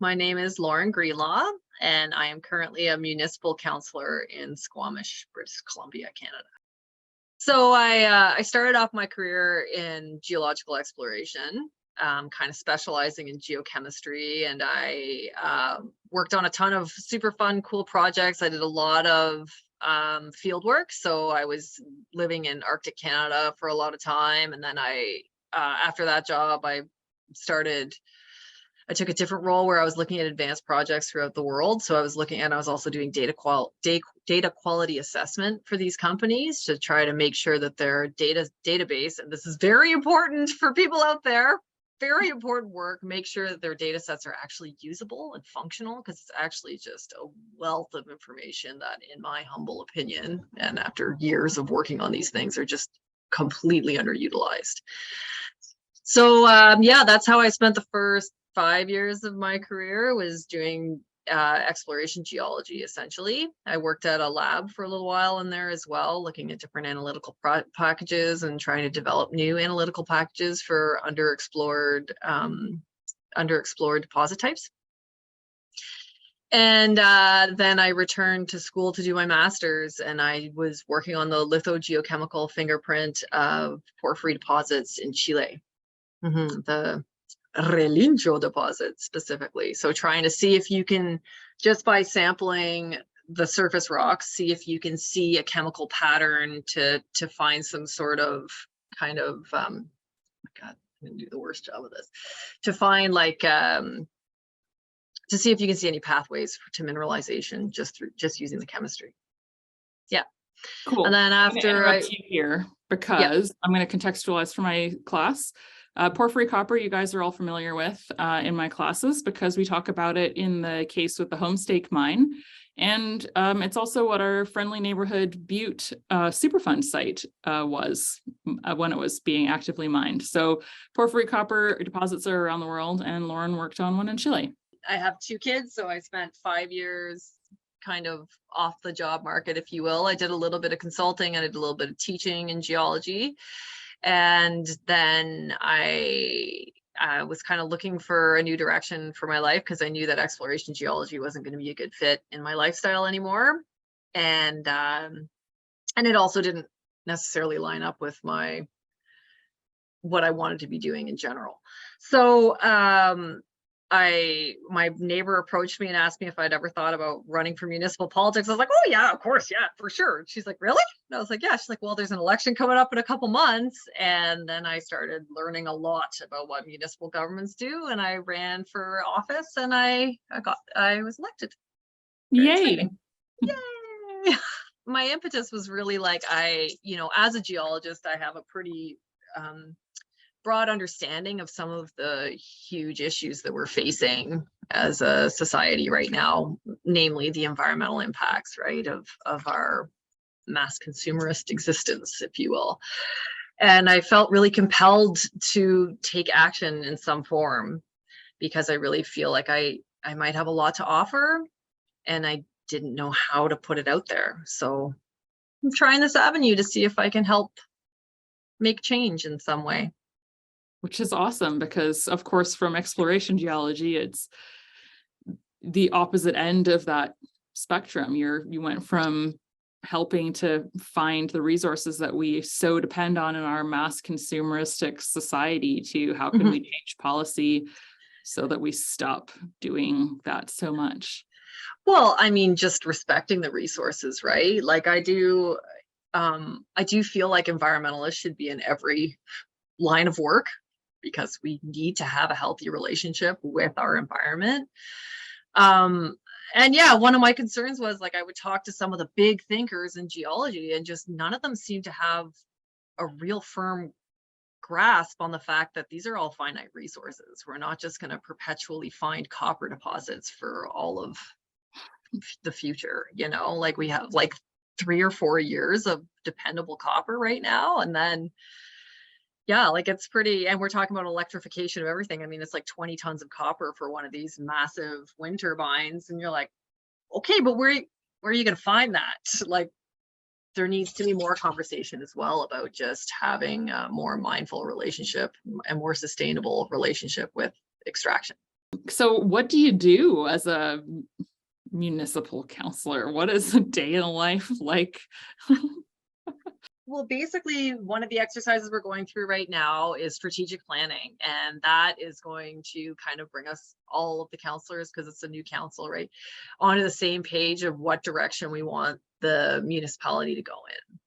My name is Lauren Greenlaw, and I am currently a municipal councillor in Squamish, British Columbia, Canada. So I started off my career in geological exploration, kind of specializing in geochemistry, and I worked on a ton of super fun, cool projects. I did a lot of field work, so I was living in Arctic Canada for a lot of time, and then after that job, I took a different role where I was looking at advanced projects throughout the world. So I was also doing data quality assessment for these companies to try to make sure that their database, and this is very important for people out there, very important work, make sure that their data sets are actually usable and functional, because it's actually just a wealth of information that, in my humble opinion, and after years of working on these things, are just completely underutilized. So yeah, that's how I spent the first 5 years of my career, was doing exploration geology, essentially. I worked at a lab for a little while in there as well, looking at different analytical packages and trying to develop new analytical packages for underexplored deposit types. And then I returned to school to do my master's, and I was working on the lithogeochemical fingerprint of porphyry deposits in Chile. The Relincho deposit specifically. So trying to see if you can, just by sampling the surface rocks, see if you can see a chemical pattern to find some sort of kind of, oh my God, I'm gonna do the worst job of this, to find like, to see if you can see any pathways to mineralization just using the chemistry. Yeah. Cool. And then after I'm you here because I'm going to contextualize for my class. Porphyry copper, you guys are all familiar with in my classes, because we talk about it in the case with the Homestake mine. And it's also what our friendly neighborhood Butte Superfund site was when it was being actively mined. So porphyry copper deposits are around the world, and Lauren worked on one in Chile. I have 2 kids, so I spent 5 years kind of off the job market, if you will. I did a little bit of consulting, and I did a little bit of teaching in geology. And then I was kind of looking for a new direction for my life, because I knew that exploration geology wasn't going to be a good fit in my lifestyle anymore. And it also didn't necessarily line up with what I wanted to be doing in general. So my neighbor approached me and asked me if I'd ever thought about running for municipal politics. I was like, oh yeah, of course, yeah, for sure. She's like, really? And I was like, yeah. She's like, well, there's an election coming up in a couple months. And then I started learning a lot about what municipal governments do, and I ran for office, and I was elected. Yay. Yay. My impetus was really like, as a geologist, I have a pretty broad understanding of some of the huge issues that we're facing as a society right now, namely the environmental impacts, right, of our mass consumerist existence, if you will. And I felt really compelled to take action in some form, because I really feel like I might have a lot to offer, and I didn't know how to put it out there. So I'm trying this avenue to see if I can help make change in some way. Which is awesome, because of course from exploration geology, it's the opposite end of that spectrum. You went from helping to find the resources that we so depend on in our mass consumeristic society, to how can we change policy so that we stop doing that so much. Well, I mean, just respecting the resources, right? Like I do feel like environmentalists should be in every line of work, because we need to have a healthy relationship with our environment. And yeah, one of my concerns was, like, I would talk to some of the big thinkers in geology, and just none of them seem to have a real firm grasp on the fact that these are all finite resources. We're not just going to perpetually find copper deposits for all of the future, like we have like 3 or 4 years of dependable copper right now, and then yeah, like it's pretty, and we're talking about electrification of everything. I mean, it's like 20 tons of copper for one of these massive wind turbines. And you're like, okay, but where are you going to find that? Like, there needs to be more conversation as well about just having a more mindful relationship and more sustainable relationship with extraction. So what do you do as a municipal councillor? What is a day in life like? Well, basically, one of the exercises we're going through right now is strategic planning, and that is going to kind of bring us, all of the councillors, because it's a new council, right, onto the same page of what direction we want the municipality to go in.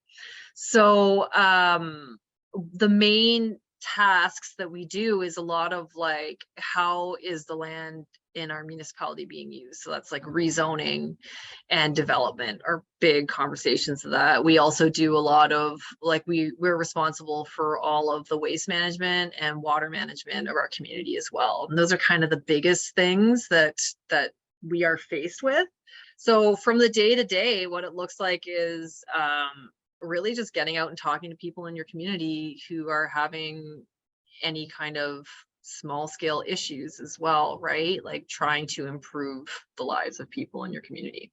So the main tasks that we do is a lot of like, how is the land in our municipality being used? So that's like rezoning and development are big conversations of that. We also do a lot of like, we're responsible for all of the waste management and water management of our community as well. And those are kind of the biggest things that we are faced with. So from the day to day, what it looks like is really just getting out and talking to people in your community who are having any kind of small scale issues as well, right? Like trying to improve the lives of people in your community.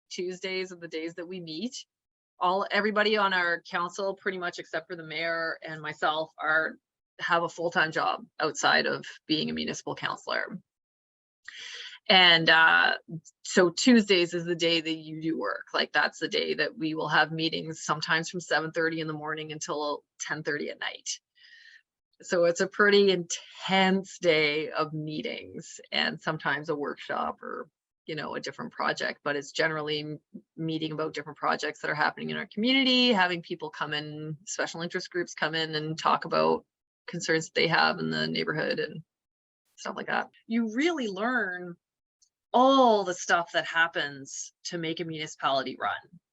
Tuesdays are the days that we meet. Everybody on our council, pretty much except for the mayor and myself, have a full-time job outside of being a municipal councillor. And so Tuesdays is the day that you do work. Like that's the day that we will have meetings, sometimes from 7:30 in the morning until 10:30 at night. So it's a pretty intense day of meetings, and sometimes a workshop or, you know, a different project, but it's generally meeting about different projects that are happening in our community, having people come in, special interest groups come in and talk about concerns that they have in the neighborhood and stuff like that. You really learn all the stuff that happens to make a municipality run,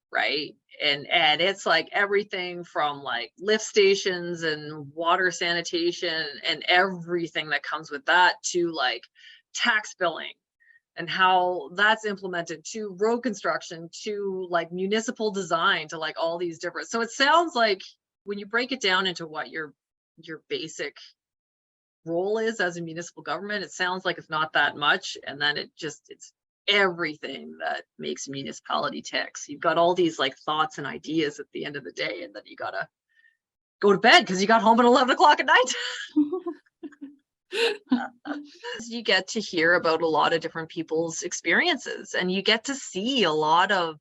right? And it's like everything from like lift stations and water sanitation and everything that comes with that, to like tax billing and how that's implemented, to road construction, to like municipal design, to like all these different. So it sounds like when you break it down into what your basic role is as a municipal government, it sounds like it's not that much, and then it's everything that makes a municipality tick. So you've got all these like thoughts and ideas at the end of the day, and then you gotta go to bed because you got home at 11 o'clock at night. You get to hear about a lot of different people's experiences, and you get to see a lot of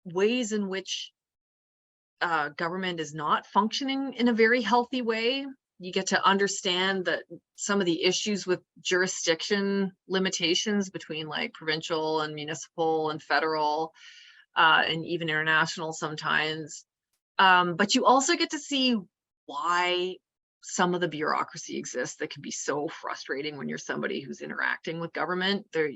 ways in which government is not functioning in a very healthy way. You get to understand that some of the issues with jurisdiction limitations between like provincial and municipal and federal and even international sometimes. But you also get to see why some of the bureaucracy exists that can be so frustrating when you're somebody who's interacting with government. There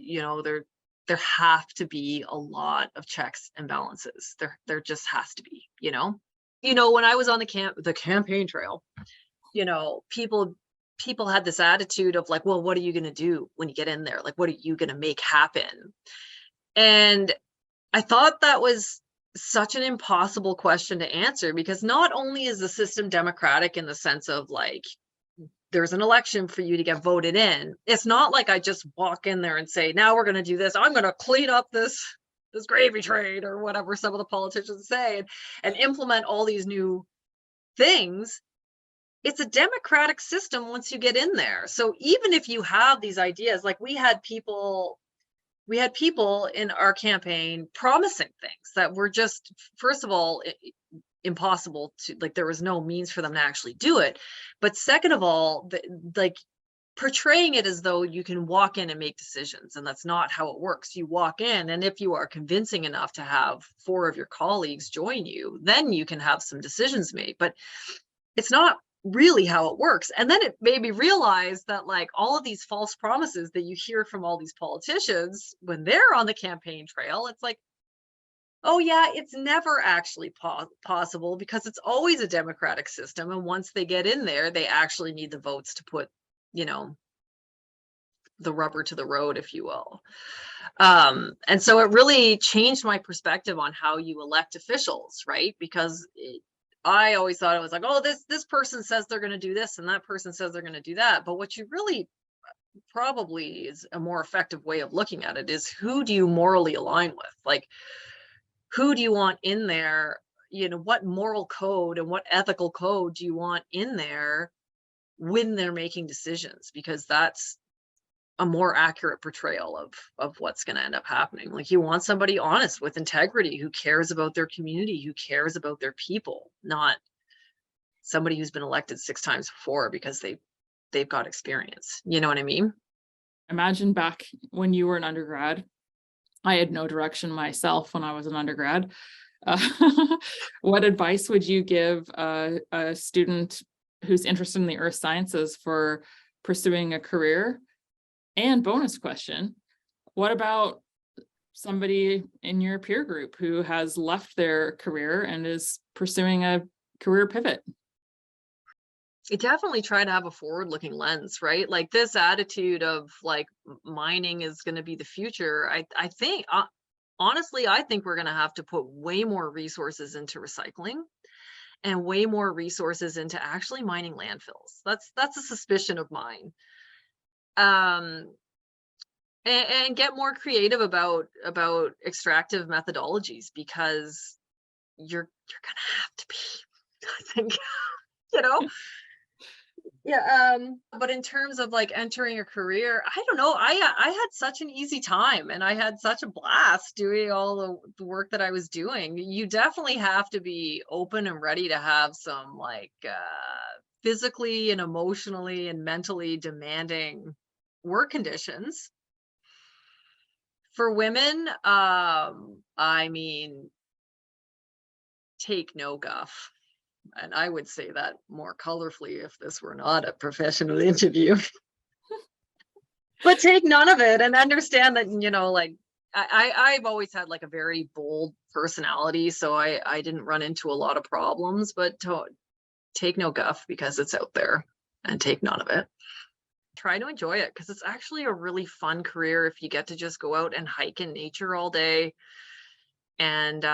have to be a lot of checks and balances. There just has to be, when I was on the campaign trail, people had this attitude of like, well, what are you going to do when you get in there? Like, what are you going to make happen? And I thought that was such an impossible question to answer, because not only is the system democratic in the sense of like, there's an election for you to get voted in. It's not like I just walk in there and say, now we're going to do this. I'm going to clean up this gravy train or whatever some of the politicians say and implement all these new things. It's a democratic system once you get in there. So even if you have these ideas, like we had people in our campaign promising things that were just, first of all, impossible to, like, there was no means for them to actually do it. But second of all, like portraying it as though you can walk in and make decisions, and that's not how it works. You walk in, and if you are convincing enough to have 4 of your colleagues join you, then you can have some decisions made. But it's not really how it works. And then it made me realize that like all of these false promises that you hear from all these politicians when they're on the campaign trail, it's like, oh yeah, it's never actually possible, because it's always a democratic system. And once they get in there, they actually need the votes to put, the rubber to the road, if you will. And so it really changed my perspective on how you elect officials, right? Because I always thought it was like, oh, this person says they're going to do this and that person says they're going to do that. But what you really probably is a more effective way of looking at it is, who do you morally align with? Like, who do you want in there? What moral code and what ethical code do you want in there when they're making decisions, because that's a more accurate portrayal of what's going to end up happening. Like, you want somebody honest with integrity, who cares about their community, who cares about their people, not somebody who's been elected 6 times before because they've got experience. You know what I mean? Imagine back when you were an undergrad. I had no direction myself when I was an undergrad. What advice would you give a student who's interested in the earth sciences for pursuing a career? And bonus question, what about somebody in your peer group who has left their career and is pursuing a career pivot? You definitely try to have a forward-looking lens, right? Like, this attitude of like mining is going to be the future. I think honestly, I think we're going to have to put way more resources into recycling and way more resources into actually mining landfills. That's a suspicion of mine. And get more creative about extractive methodologies, because you're gonna have to be, I think, you know. Yeah. But in terms of like entering a career, I don't know. I had such an easy time, and I had such a blast doing all the work that I was doing. You definitely have to be open and ready to have some like physically and emotionally and mentally demanding work conditions. For women, I mean, take no guff. And I would say that more colorfully if this were not a professional interview. But take none of it, and understand that, you know, like, I've always had like a very bold personality, so I didn't run into a lot of problems, but take no guff, because it's out there, and take none of it. Try to enjoy it, because it's actually a really fun career if you get to just go out and hike in nature all day, and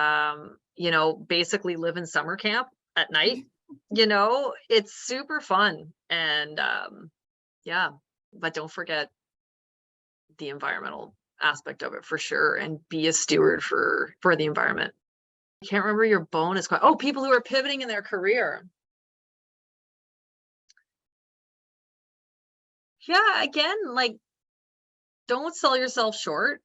you know, basically live in summer camp at night. You know, it's super fun. And yeah, but don't forget the environmental aspect of it, for sure, and be a steward for the environment. I can't remember your bonus question. Oh, people who are pivoting in their career. Yeah, again, like, don't sell yourself short.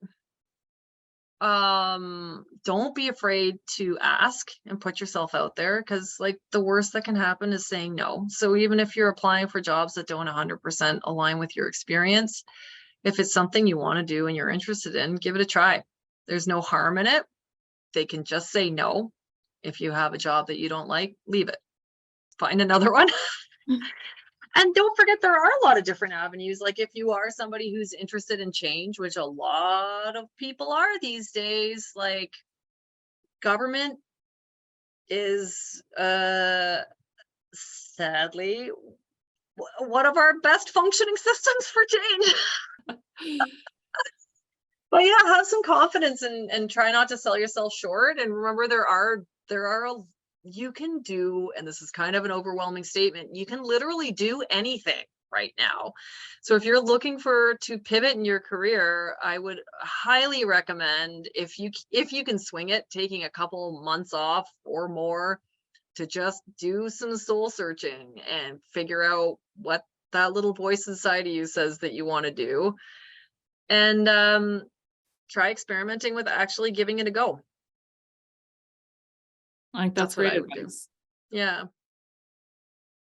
Don't be afraid to ask and put yourself out there, because like the worst that can happen is saying no. So even if you're applying for jobs that don't 100% align with your experience, if it's something you want to do and you're interested in, give it a try. There's no harm in it. They can just say no. If you have a job that you don't like, leave it, find another one. And don't forget, there are a lot of different avenues. Like, if you are somebody who's interested in change, which a lot of people are these days, like, government is sadly one of our best functioning systems for change. But yeah, have some confidence, and try not to sell yourself short. And remember, you can do, and this is kind of an overwhelming statement, you can literally do anything right now. So if you're looking to pivot in your career, I would highly recommend, if you can swing it, taking a couple months off or more to just do some soul searching and figure out what that little voice inside of you says that you want to do. And try experimenting with actually giving it a go. Like, that's great what I would do. advice. Yeah.